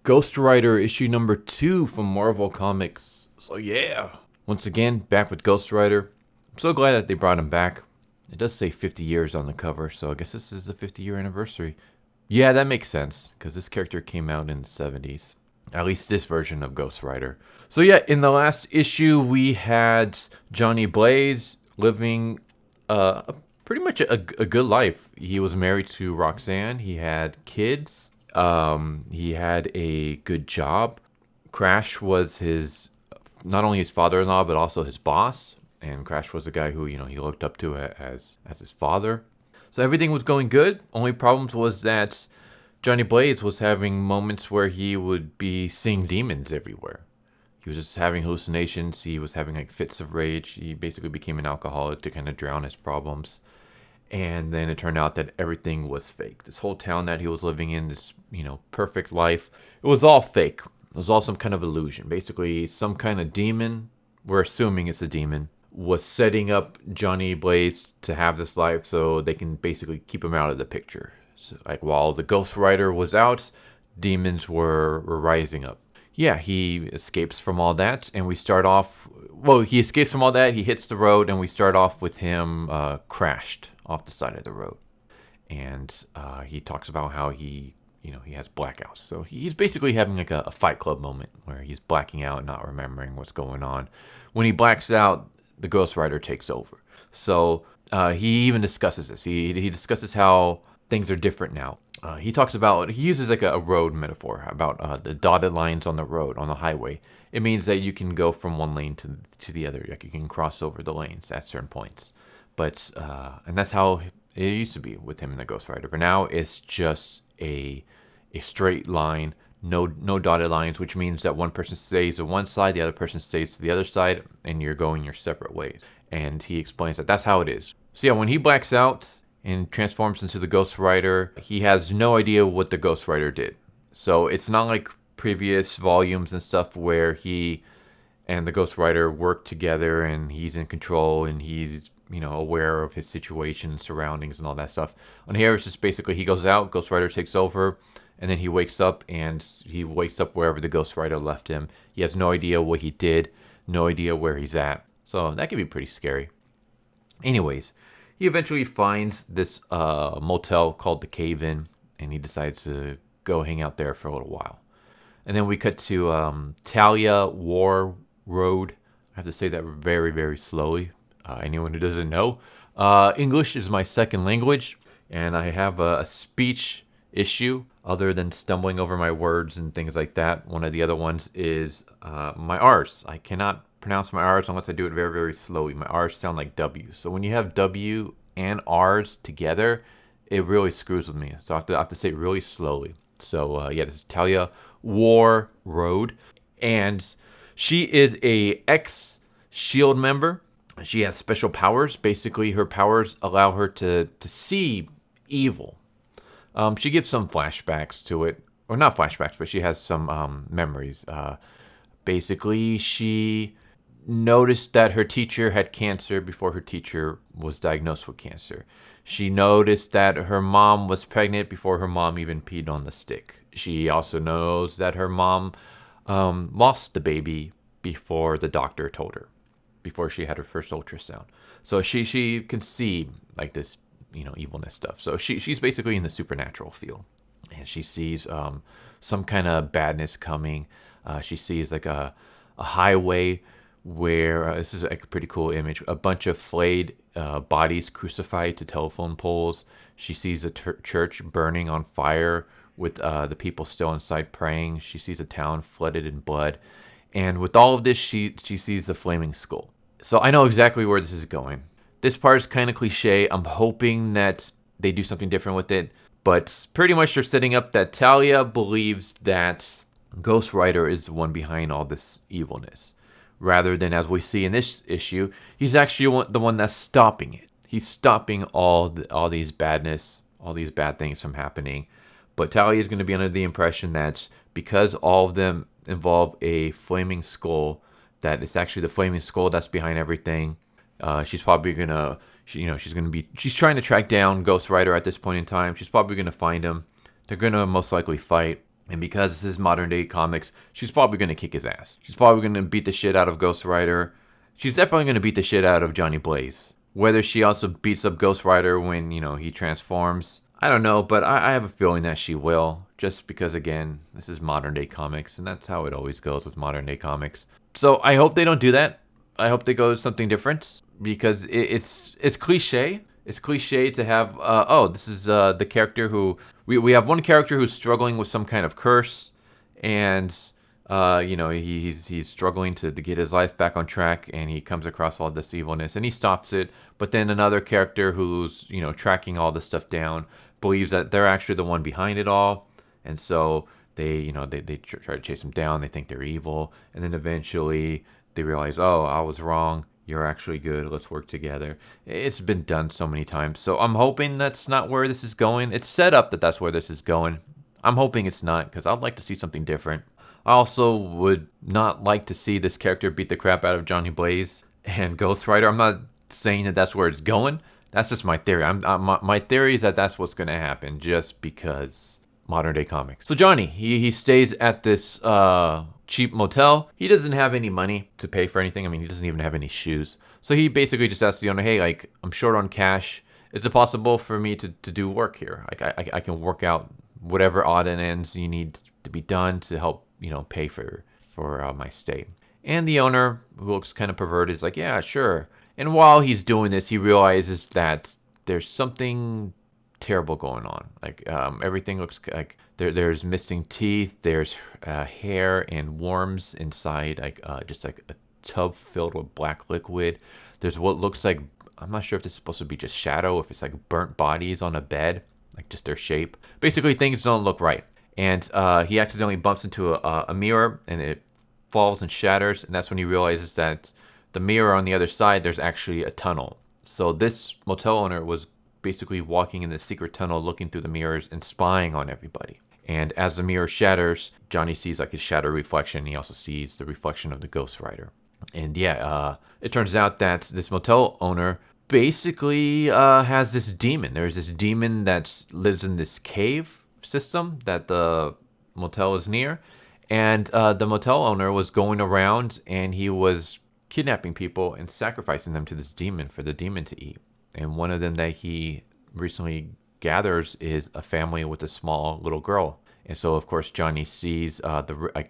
Ghost Rider issue number 2 from Marvel Comics. So yeah, once again, back with Ghost Rider. I'm so glad that they brought him back. It does say 50 years on the cover, so I guess this is the 50-year anniversary. Yeah, that makes sense, because this character came out in the 70s. At least this version of Ghost Rider. So yeah, in the last issue, we had Johnny Blaze living pretty much a good life. He was married to Roxanne. He had kids. He had a good job. Crash was not only his father-in-law, but also his boss. And Crash was the guy who, he looked up to as his father. So everything was going good. Only problems was that Johnny Blaze was having moments where he would be seeing demons everywhere. He was just having hallucinations. He was having like fits of rage. He basically became an alcoholic to kind of drown his problems. And then it turned out that everything was fake. This whole town that he was living in, this, perfect life, it was all fake. It was all some kind of illusion. Basically, some kind of demon, we're assuming it's a demon, was setting up Johnny Blaze to have this life so they can basically keep him out of the picture. So, like, while the Ghost Rider was out, demons were rising up. Yeah, he escapes from all that, and we start off... Well, he escapes from all that, he hits the road, and we start off with him crashed off the side of the road. And he talks about how he has blackouts. So he's basically having like a Fight Club moment where he's blacking out, not remembering what's going on. When he blacks out, the Ghost Rider takes over. So he even discusses this. He discusses how things are different now. He uses like a road metaphor about the dotted lines on the road, on the highway. It means that you can go from one lane to the other. Like you can cross over the lanes at certain points. But, and that's how it used to be with him in the Ghost Rider. But now it's just a straight line, no dotted lines, which means that one person stays on one side, the other person stays to the other side, and you're going your separate ways. And he explains that that's how it is. So yeah, when he blacks out and transforms into the Ghost Rider, he has no idea what the Ghost Rider did. So it's not like previous volumes and stuff where he and the Ghost Rider work together and he's in control and he's aware of his situation, surroundings, and all that stuff. On here, it's just basically he goes out, Ghost Rider takes over, and then he wakes up, and he wakes up wherever the Ghost Rider left him. He has no idea what he did, no idea where he's at. So that can be pretty scary. Anyways, he eventually finds this motel called the Cave-In, and he decides to go hang out there for a little while. And then we cut to Talia War Road. I have to say that very, very slowly. Anyone who doesn't know, English is my second language, and I have a speech issue other than stumbling over my words and things like that. One of the other ones is my R's. I cannot pronounce my R's unless I do it very, very slowly. My R's sound like W's. So when you have W and R's together, it really screws with me. So I have to say it really slowly. So yeah, this is Talia War Road, and she is a ex-SHIELD member. She has special powers. Basically, her powers allow her to see evil. She gives some flashbacks to it. Or not flashbacks, but she has some memories. Basically, she noticed that her teacher had cancer before her teacher was diagnosed with cancer. She noticed that her mom was pregnant before her mom even peed on the stick. She also knows that her mom lost the baby before the doctor told her, before she had her first ultrasound. So she can see like this, evilness stuff. So she's basically in the supernatural field, and she sees some kind of badness coming. She sees like a highway where this is like a pretty cool image. A bunch of flayed bodies crucified to telephone poles. She sees a church burning on fire with the people still inside praying. She sees a town flooded in blood. And with all of this, she sees the flaming skull. So I know exactly where this is going. This part is kind of cliche. I'm hoping that they do something different with it. But pretty much they're setting up that Talia believes that Ghost Rider is the one behind all this evilness. Rather than, as we see in this issue, he's actually the one that's stopping it. He's stopping all these badness, all these bad things from happening. But Talia is going to be under the impression that because all of them involve a flaming skull, that it's actually the flaming skull that's behind everything. She's probably gonna, she's trying to track down Ghost Rider at this point in time. She's probably gonna find him. They're gonna most likely fight, And because this is modern day comics, she's probably going to kick his ass. She's probably going to beat the shit out of Ghost Rider. She's definitely going to beat the shit out of Johnny Blaze. Whether she also beats up Ghost Rider when, he transforms, I don't know, but I have a feeling that she will. Just because, again, this is modern day comics, and that's how it always goes with modern day comics. So I hope they don't do that. I hope they go with something different, because it's cliche. It's cliche to have, this is the character who, we have one character who's struggling with some kind of curse, and, he's struggling to get his life back on track, and he comes across all this evilness, and he stops it. But then another character who's, tracking all this stuff down believes that they're actually the one behind it all, and so they try to chase him down. They think they're evil, and then eventually they realize, oh, I was wrong. You're actually good. Let's work together. It's been done so many times. So I'm hoping that's not where this is going. It's set up that that's where this is going. I'm hoping it's not, because I'd like to see something different. I also would not like to see this character beat the crap out of Johnny Blaze and Ghost Rider. I'm not saying that that's where it's going. That's just my theory. My theory is that that's what's going to happen, just because modern day comics. So Johnny, he stays at this cheap motel. He doesn't have any money to pay for anything. I mean, he doesn't even have any shoes. So he basically just asks the owner, hey, like, I'm short on cash. Is it possible for me to do work here? Like, I can work out whatever odd and ends you need to be done to help, pay for my stay. And the owner, who looks kind of perverted, is like, yeah, sure. And while he's doing this, he realizes that there's something terrible going on. Like, everything looks like there's missing teeth, there's hair and worms inside, like just like a tub filled with black liquid. There's what looks like, I'm not sure if this is supposed to be just shadow, if it's like burnt bodies on a bed, like just their shape. Basically, things don't look right. And he accidentally bumps into a mirror, and it falls and shatters. And that's when he realizes that the mirror on the other side, there's actually a tunnel. So this motel owner was basically walking in the secret tunnel, looking through the mirrors and spying on everybody. And as the mirror shatters, Johnny sees like his shadow reflection. He also sees the reflection of the Ghost Rider. And it turns out that this motel owner basically has this demon. There's this demon that lives in this cave system that the motel is near. And the motel owner was going around, and he was kidnapping people and sacrificing them to this demon for the demon to eat. And one of them that he recently gathers is a family with a small little girl. And so, of course, Johnny sees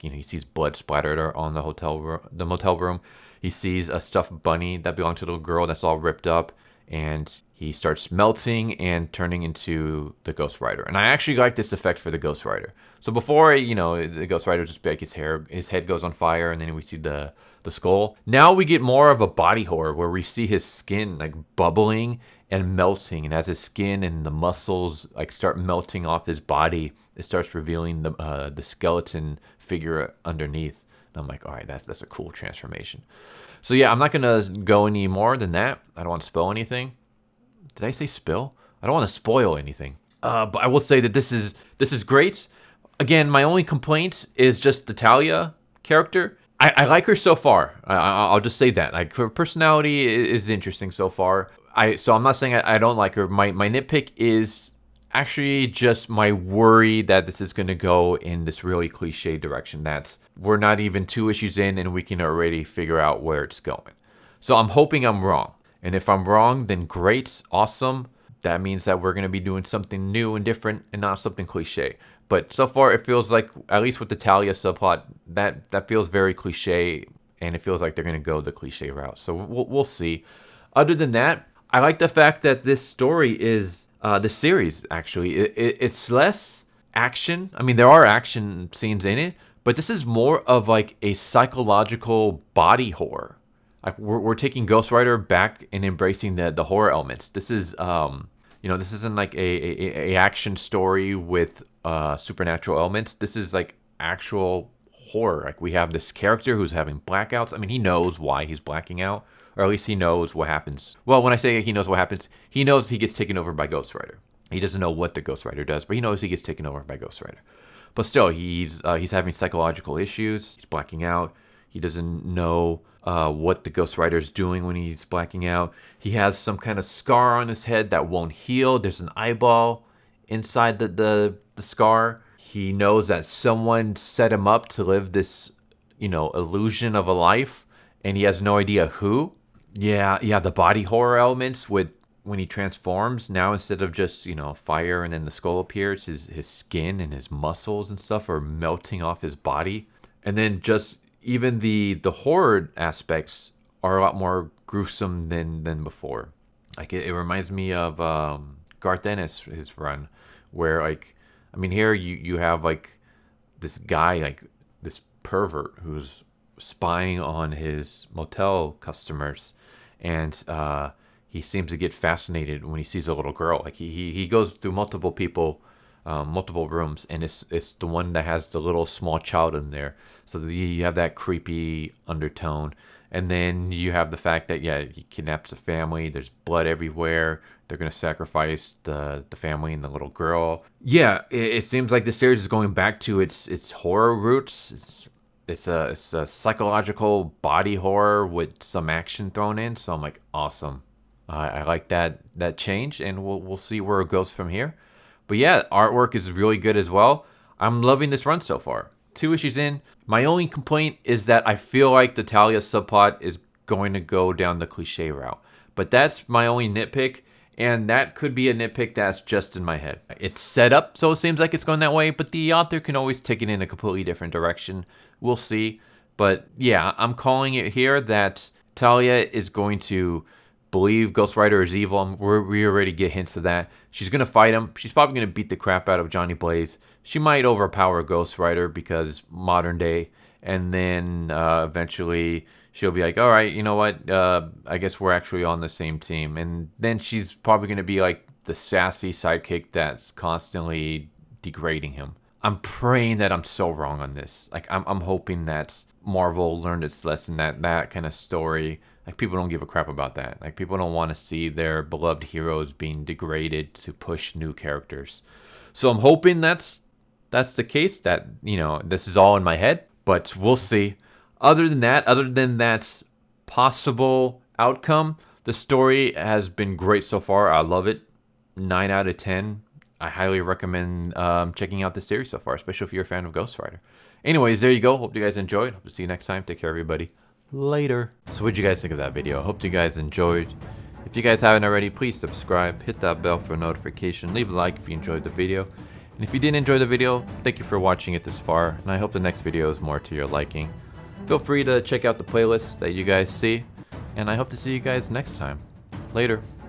he sees blood splattered on the motel room. He sees a stuffed bunny that belonged to the little girl that's all ripped up, and he starts melting and turning into the Ghost Rider. And I actually like this effect for the Ghost Rider. So before, the Ghost Rider just like his head goes on fire, and then we see the skull. Now we get more of a body horror where we see his skin like bubbling and melting, and as his skin and the muscles like start melting off his body, it starts revealing the skeleton figure underneath. And I'm like, all right, that's a cool transformation. So yeah, I'm not gonna go any more than that. I don't want to spoil anything. Did I say spill? I don't want to spoil anything. But I will say that this is great. Again, my only complaint is just the Talia character. I like her so far. I'll just say that. Like, her personality is interesting so far. So I'm not saying I don't like her. My nitpick is actually just my worry that this is going to go in this really cliche direction. That's, we're not even 2 issues in and we can already figure out where it's going. So I'm hoping I'm wrong. And if I'm wrong, then great, awesome. That means that we're going to be doing something new and different and not something cliche. But so far, it feels like, at least with the Talia subplot, that feels very cliche, and it feels like they're going to go the cliche route. So we'll see. Other than that, I like the fact that this story is, the series, actually, it's less action. I mean, there are action scenes in it, but this is more of like a psychological body horror. Like, we're taking Ghost Rider back and embracing the horror elements. This is, this isn't like a action story with supernatural elements. This is like actual horror. Like, we have this character who's having blackouts. I mean, he knows why he's blacking out, or at least he knows what happens. Well, when I say he knows what happens, he knows he gets taken over by Ghost Rider. He doesn't know what the Ghost Rider does, but he knows he gets taken over by Ghost Rider. But still, he's having psychological issues. He's blacking out. He doesn't know what the Ghost Rider is doing when he's blacking out. He has some kind of scar on his head that won't heal. There's an eyeball inside the scar. He knows that someone set him up to live this, illusion of a life, and he has no idea who. Yeah, you have the body horror elements with when he transforms. Now instead of just, fire and then the skull appears, his skin and his muscles and stuff are melting off his body. And then just even the horror aspects are a lot more gruesome than before. Like it reminds me of Garth Ennis, his run, where here you have like this guy, like this pervert who's spying on his motel customers, and he seems to get fascinated when he sees a little girl. Like he goes through multiple people, multiple rooms, and it's the one that has the little small child in there. So you have that creepy undertone, and then you have the fact that he kidnaps a family. There's blood everywhere. They're gonna sacrifice the family and the little girl. Yeah, it seems like the series is going back to its horror roots. It's a psychological body horror with some action thrown in. So I'm like, awesome. I like that change, and we'll see where it goes from here. But yeah, artwork is really good as well. I'm loving this run so far. 2 issues in. My only complaint is that I feel like the Talia subplot is going to go down the cliche route. But that's my only nitpick, and that could be a nitpick that's just in my head. It's set up so it seems like it's going that way, but the author can always take it in a completely different direction. We'll see. But yeah, I'm calling it here that Talia is going to believe Ghost Rider is evil. We already get hints of that. She's going to fight him. She's probably going to beat the crap out of Johnny Blaze. She might overpower Ghost Rider because modern day. And then eventually she'll be like, all right, you know what? I guess we're actually on the same team. And then she's probably going to be like the sassy sidekick that's constantly degrading him. I'm praying that I'm so wrong on this. Like, I'm hoping that Marvel learned its lesson, that kind of story. Like, people don't give a crap about that. Like, people don't want to see their beloved heroes being degraded to push new characters. So I'm hoping that's the case, that, this is all in my head. But we'll see. Other than that possible outcome, the story has been great so far. I love it. 9 out of 10. I highly recommend checking out this series so far, especially if you're a fan of Ghost Rider. Anyways, there you go. Hope you guys enjoyed. Hope to see you next time. Take care, everybody. Later. So what'd you guys think of that video? I hope you guys enjoyed. If you guys haven't already, please subscribe. Hit that bell for a notification. Leave a like if you enjoyed the video. And if you didn't enjoy the video, thank you for watching it this far. And I hope the next video is more to your liking. Feel free to check out the playlist that you guys see. And I hope to see you guys next time. Later.